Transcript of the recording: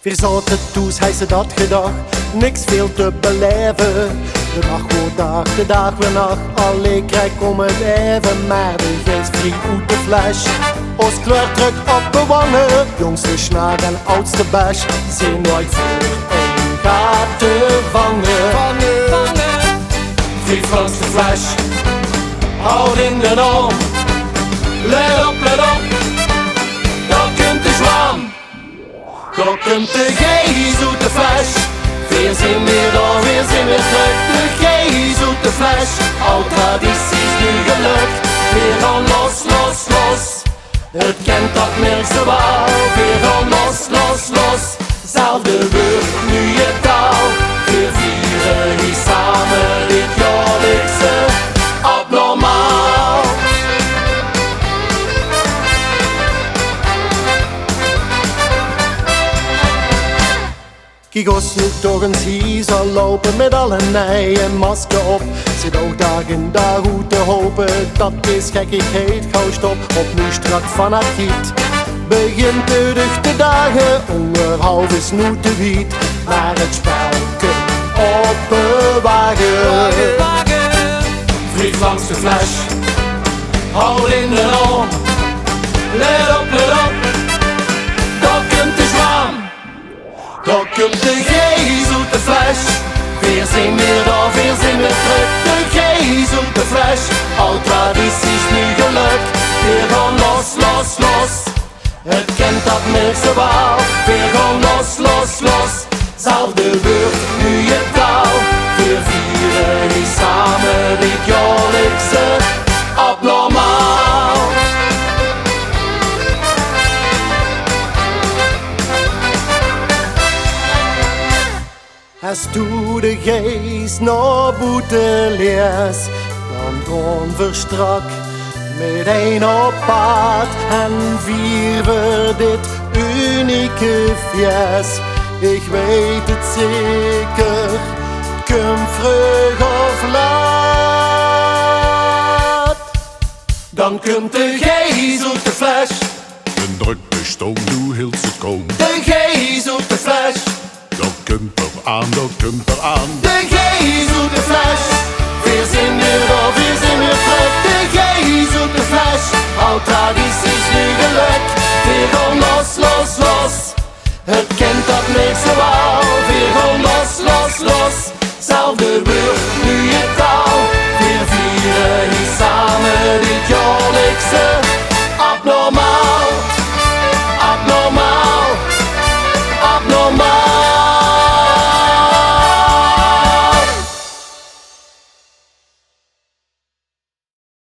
Hier zat het toes, hij ze dat gedacht, niks veel te beleven. De dag wordt dag, de dag weer nacht, allee krijg om het even. Maar de geest vliegt uit de fles, ons kleur drukt op de wangen. Jongste snaar en oudste bash, zijn nooit voor één gaat te vangen. Vlieg langs de flash, houd in de arm. Let op, daar komt de zwaan. Daar komt de geest uit de fles. Weer zijn weer daar, weer zijn weer terug. De geest uit de fles. Oud tradities nu gelukt. Weer gaan los, los, los. Het kent dat merk zo wel. Weer gaan los, los, los. Zelfde woord, nu je taal. We vieren hier samen dit jaarlijkse abnormaal. Kijk ons nu toch eens hier zal lopen met alle nijen masker op. Zit ook dag in dag goed te hopen dat deze gekkigheid gauw stopt. Opnieuw strak van giet begint de duchte dagen, onderhoud is nu te wiet. Maar het spelke op de wagen. Vlieg langs de flash, hou in de arm. Let op, daar komt de zwaan. Daar komt de geest uit de fles. Weer zijn weer daar, weer zijn weer terug. De geest uit de fles. Oud tradities nu gelukt. Weer gaan los, los, los. Het kent dat merk zo wel. Weer gaan los, los, los. Zelfde woord, nu je taal. We vieren hier samen dit jaarlijkse abnormaal. Als du de geest naar boete lees, dan gaan we strak met een op pad en vieren we dit unieke feest. Ik weet het zeker, kom vroeg of laat. Dan komt de geest uit de fles. Een druk de stoom, nu hield ze komen. De geest uit de fles. Dat komt er aan, dat komt er aan. De geest uit de fles. Weer zijn weer daar, weer zijn weer terug. De geest uit de fles. Oud tradities nu gelukt. Weer gaan los, los, los. Het